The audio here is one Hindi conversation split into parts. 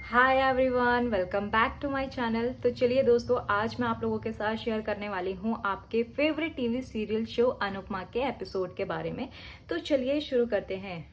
Hi everyone, welcome back to my channel. तो चलिए दोस्तों, आज मैं आप लोगों के साथ शेयर करने वाली हूँ आपके favourite TV serial show Anupama के एपिसोड के बारे में। तो चलिए शुरू करते हैं।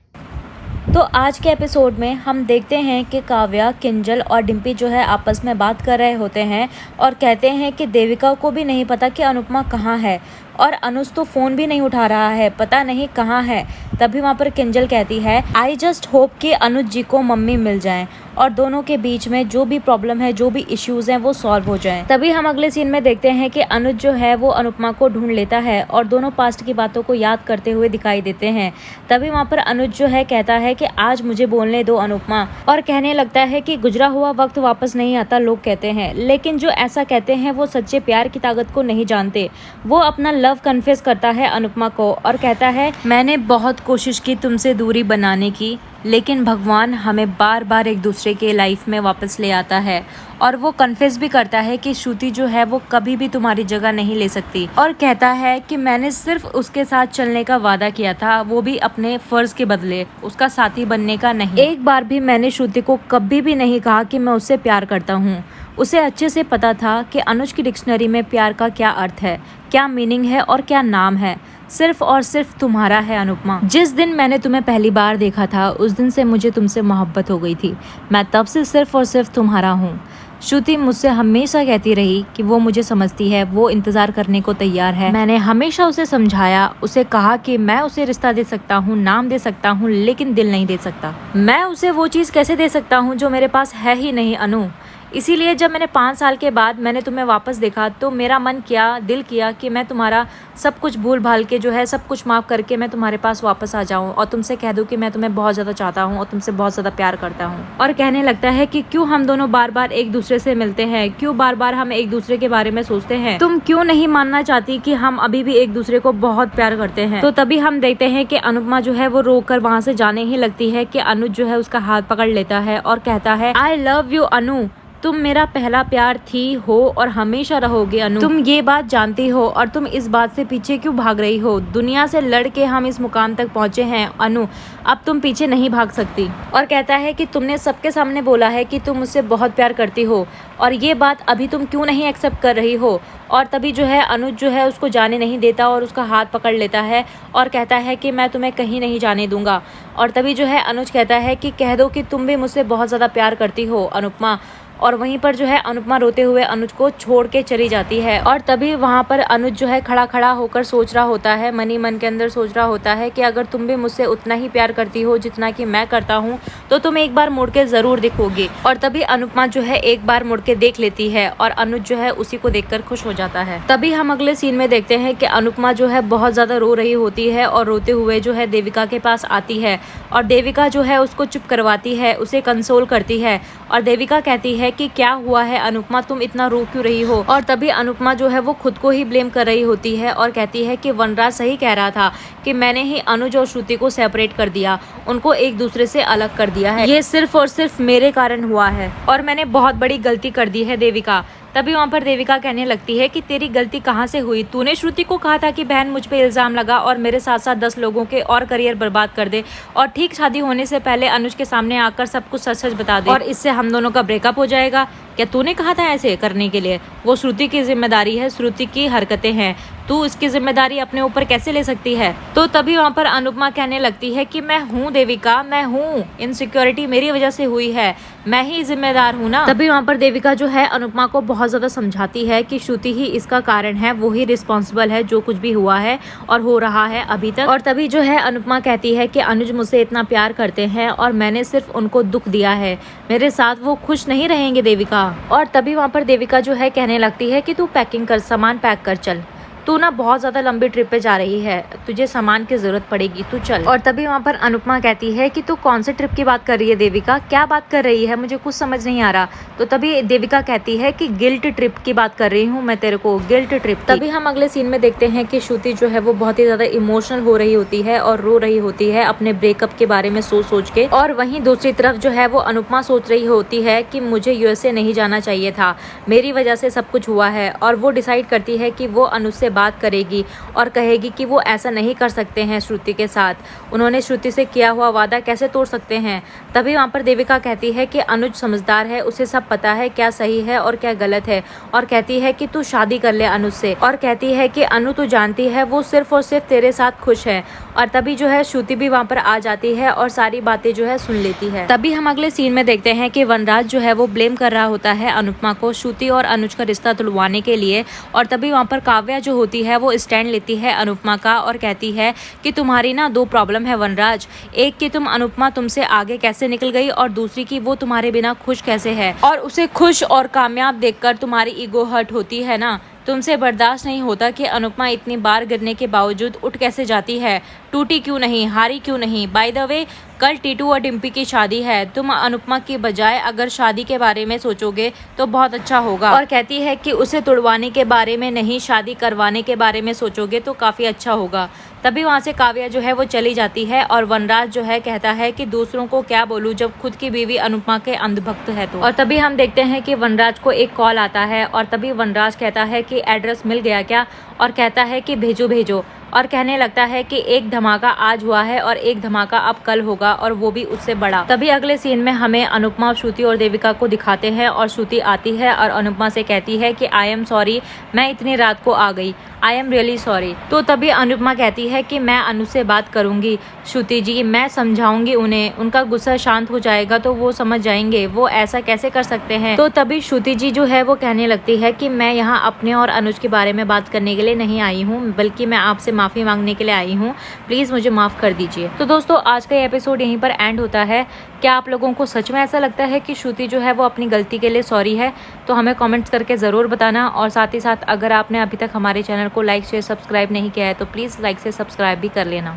तो आज के एपिसोड में हम देखते हैं कि काव्या, किंजल और डिम्पी जो है आपस में बात कर रहे होते हैं और कहते हैं कि देविका को भी नहीं पता कि अनुपमा कहाँ है और अनुज तो फ़ोन भी नहीं उठा रहा है, पता नहीं कहाँ है। तभी वहाँ पर किंजल कहती है, आई जस्ट होप कि अनुज जी को मम्मी मिल जाएं और दोनों के बीच में जो भी प्रॉब्लम है, जो भी इश्यूज हैं वो सॉल्व हो जाएं। तभी हम अगले सीन में देखते हैं कि अनुज जो है वो अनुपमा को ढूंढ लेता है और दोनों पास्ट की बातों को याद करते हुए दिखाई देते हैं। तभी वहाँ पर अनुज जो है कहता है कि आज मुझे बोलने दो अनुपमा, और कहने लगता है कि गुजरा हुआ वक्त वापस नहीं आता, लोग कहते हैं, लेकिन जो ऐसा कहते हैं वो सच्चे प्यार की ताकत को नहीं जानते। वो अपना लव कन्फेस करता है अनुपमा को और कहता है, मैंने बहुत कोशिश की तुमसे दूरी बनाने की, लेकिन भगवान हमें बार बार एक दूसरे के लाइफ में वापस ले आता है। और वो कन्फेस भी करता है कि श्रुति जो है वो कभी भी तुम्हारी जगह नहीं ले सकती, और कहता है कि मैंने सिर्फ उसके साथ चलने का वादा किया था, वो भी अपने फर्ज के बदले, उसका साथी बनने का नहीं। एक बार भी मैंने श्रुति को कभी भी नहीं कहा कि मैं उससे प्यार करता हूँ। उसे अच्छे से पता था कि अनुज की डिक्शनरी में प्यार का क्या अर्थ है, क्या मीनिंग है और क्या नाम है। सिर्फ और सिर्फ तुम्हारा है अनुपमा। जिस दिन मैंने तुम्हें पहली बार देखा था उस दिन से मुझे तुमसे मोहब्बत हो गई थी। मैं तब से सिर्फ और सिर्फ तुम्हारा हूँ। श्रुति मुझसे हमेशा कहती रही कि वो मुझे समझती है, वो इंतजार करने को तैयार है। मैंने हमेशा उसे समझाया, उसे कहा कि मैं उसे रिश्ता दे सकता हूँ, नाम दे सकता हूँ, लेकिन दिल नहीं दे सकता। मैं उसे वो चीज़ कैसे दे सकता हूँ जो मेरे पास है ही नहीं अनु। इसीलिए जब मैंने 5 साल के बाद मैंने तुम्हें वापस देखा तो मेरा मन किया, दिल किया कि मैं तुम्हारा सब कुछ भूल भाल के जो है सब कुछ माफ़ करके मैं तुम्हारे पास वापस आ जाऊं और तुमसे कह दूं कि मैं तुम्हें बहुत ज़्यादा चाहता हूं और तुमसे बहुत ज़्यादा प्यार करता हूं। और कहने लगता है कि क्यों हम दोनों बार बार एक दूसरे से मिलते हैं, क्यों बार बार हम एक दूसरे के बारे में सोचते हैं, तुम क्यों नहीं मानना चाहती कि हम अभी भी एक दूसरे को बहुत प्यार करते हैं। तो तभी हम देखते हैं कि अनुपमा जो है वो रोक कर वहाँ से जाने ही लगती है कि अनुज जो है उसका हाथ पकड़ लेता है और कहता है, आई लव यू अनु, तुम मेरा पहला प्यार थी, हो और हमेशा रहोगे अनु। तुम ये बात जानती हो और तुम इस बात से पीछे क्यों भाग रही हो। दुनिया से लड़ के हम इस मुकाम तक पहुंचे हैं अनु, अब तुम पीछे नहीं भाग सकती। और कहता है कि तुमने सबके सामने बोला है कि तुम मुझसे बहुत प्यार करती हो और ये बात अभी तुम क्यों नहीं एक्सेप्ट कर रही हो। और तभी जो है अनुज जो है उसको जाने नहीं देता और उसका हाथ पकड़ लेता है और कहता है कि मैं तुम्हें कहीं नहीं जाने दूंगा। और तभी जो है अनुज कहता है कि कह दो कि तुम भी मुझसे बहुत ज़्यादा प्यार करती हो अनुपमा। और वहीं पर जो है अनुपमा रोते हुए अनुज को छोड़ के चली जाती है। और तभी वहाँ पर अनुज जो है खड़ा खड़ा होकर सोच रहा होता है, मन ही मन के अंदर सोच रहा होता है कि अगर तुम भी मुझसे उतना ही प्यार करती हो जितना कि मैं करता हूँ तो तुम एक बार मुड़ के ज़रूर दिखोगी। और तभी अनुपमा जो है एक बार मुड़ के देख लेती है और अनुज जो है उसी को देखकर खुश हो जाता है। तभी हम अगले सीन में देखते हैं कि अनुपमा जो है बहुत ज़्यादा रो रही होती है और रोते हुए जो है देविका के पास आती है और देविका जो है उसको चुप करवाती है, उसे कंसोल करती है। और देविका कहती है कि क्या हुआ है अनुपमा, तुम इतना रो क्यों रही हो। और तभी अनुपमा जो है वो खुद को ही ब्लेम कर रही होती है और कहती है कि वनराज सही कह रहा था कि मैंने ही अनुज और श्रुति को सेपरेट कर दिया, उनको एक दूसरे से अलग कर दिया है। ये सिर्फ और सिर्फ मेरे कारण हुआ है और मैंने बहुत बड़ी गलती कर दी है देविका। तभी वहाँ पर देविका कहने लगती है कि तेरी गलती कहाँ से हुई। तूने श्रुति को कहा था कि बहन मुझ पे इल्ज़ाम लगा और मेरे साथ साथ 10 लोगों के और करियर बर्बाद कर दे और ठीक शादी होने से पहले अनुज के सामने आकर सब कुछ सच सच बता दे और इससे हम दोनों का ब्रेकअप हो जाएगा। क्या तूने कहा था ऐसे करने के लिए? वो श्रुति की जिम्मेदारी है, श्रुति की हरकतें हैं, तू इसकी जिम्मेदारी अपने ऊपर कैसे ले सकती है। तो तभी वहाँ पर अनुपमा कहने लगती है कि मैं हूँ देविका, मैं हूँ, इनसिक्योरिटी मेरी वजह से हुई है, मैं ही जिम्मेदार हूँ ना। तभी वहाँ पर देविका जो है अनुपमा को बहुत ज़्यादा समझाती है कि श्रुति ही इसका कारण है, वो ही रिस्पॉन्सिबल है जो कुछ भी हुआ है और हो रहा है अभी तक। और तभी जो है अनुपमा कहती है कि अनुज मुझसे इतना प्यार करते हैं और मैंने सिर्फ उनको दुख दिया है, मेरे साथ वो खुश नहीं रहेंगे देविका। और तभी वहाँ पर देविका जो है कहने लगती है कि तू पैकिंग कर, सामान पैक कर चल, तू ना बहुत ज़्यादा लंबी ट्रिप पे जा रही है, तुझे सामान की ज़रूरत पड़ेगी, तू चल। और तभी वहाँ पर अनुपमा कहती है कि तू कौन से ट्रिप की बात कर रही है देविका, क्या बात कर रही है, मुझे कुछ समझ नहीं आ रहा। तो तभी देविका कहती है कि गिल्ट ट्रिप की बात कर रही हूँ मैं तेरे को, गिल्ट ट्रिप। तभी हम अगले सीन में देखते हैं कि श्रुति जो है वो बहुत ही ज़्यादा इमोशनल हो रही होती है और रो रही होती है अपने ब्रेकअप के बारे में सोच सोच के। और वहीं दूसरी तरफ जो है वो अनुपमा सोच रही होती है कि मुझे यूएसए नहीं जाना चाहिए था, मेरी वजह से सब कुछ हुआ है। और वो डिसाइड करती है कि वो अनुज से बात करेगी और कहेगी कि वो ऐसा नहीं कर सकते हैं श्रुति के साथ, उन्होंने श्रुति से किया हुआ वादा कैसे तोड़ सकते हैं। तभी वहाँ पर देविका कहती है कि अनुज समझदार है, उसे सब पता है क्या सही है और क्या गलत है, और कहती है कि तू शादी कर ले अनुज से, और कहती है कि अनु तू जानती है वो सिर्फ और सिर्फ तेरे साथ खुश है। और तभी जो है श्रुति भी वहाँ पर आ जाती है और सारी बातें जो है सुन लेती है। तभी हम अगले सीन में देखते हैं कि वनराज जो है वो ब्लेम कर रहा होता है अनुपमा को श्रुति और अनुज का रिश्ता तुड़वाने के लिए। और तभी वहाँ पर काव्या जो होती है वो स्टैंड लेती है अनुपमा का और कहती है कि तुम्हारी ना दो प्रॉब्लम है वनराज, एक कि तुम अनुपमा तुमसे आगे कैसे निकल गई, और दूसरी कि वो तुम्हारे बिना खुश कैसे है, और उसे खुश और कामयाब देखकर तुम्हारी ईगो हर्ट होती है ना। तुमसे बर्दाश्त नहीं होता कि अनुपमा इतनी बार गिरने के बावजूद उठ कैसे जाती है, टूटी क्यों नहीं, हारी क्यों नहीं। बाय द वे कल टीटू और डिम्पी की शादी है, तुम अनुपमा की बजाय अगर शादी के बारे में सोचोगे तो बहुत अच्छा होगा। और कहती है कि उसे तुड़वाने के बारे में नहीं, शादी करवाने के बारे में सोचोगे तो काफ़ी अच्छा होगा। तभी वहाँ से काव्या जो है वो चली जाती है और वनराज जो है कहता है कि दूसरों को क्या बोलूँ जब खुद की बीवी अनुपमा के अंधभक्त है तो। और तभी हम देखते हैं कि वनराज को एक कॉल आता है और तभी वनराज कहता है कि एड्रेस मिल गया क्या, और कहता है कि भेजो भेजो, और कहने लगता है कि एक धमाका आज हुआ है और एक धमाका अब कल होगा, और वो भी उससे बड़ा। तभी अगले सीन में हमें अनुपमा, श्रुति और देविका को दिखाते हैं और श्रुति आती है और अनुपमा से कहती है कि आई एम सॉरी, मैं इतनी रात को आ गई, आई एम रियली सॉरी। तो तभी अनुपमा कहती है कि मैं अनु से बात करूंगी श्रुति जी, मैं समझाऊंगी उन्हें, उनका गुस्सा शांत हो जाएगा तो वो समझ जाएंगे, वो ऐसा कैसे कर सकते हैं। तो तभी श्रुति जी जो है वो कहने लगती है कि मैं यहाँ अपने और अनुज के बारे में बात करने के लिए नहीं आई हूँ, बल्कि मैं आपसे माफ़ी मांगने के लिए आई हूँ, प्लीज़ मुझे माफ़ कर दीजिए। तो दोस्तों आज का ये एपिसोड यहीं पर एंड होता है। क्या आप लोगों को सच में ऐसा लगता है कि श्रुति जो है वो अपनी गलती के लिए सॉरी है? तो हमें कमेंट्स करके ज़रूर बताना। और साथ ही साथ अगर आपने अभी तक हमारे चैनल को लाइक शेयर सब्सक्राइब नहीं किया है तो प्लीज़ लाइक से सब्सक्राइब भी कर लेना।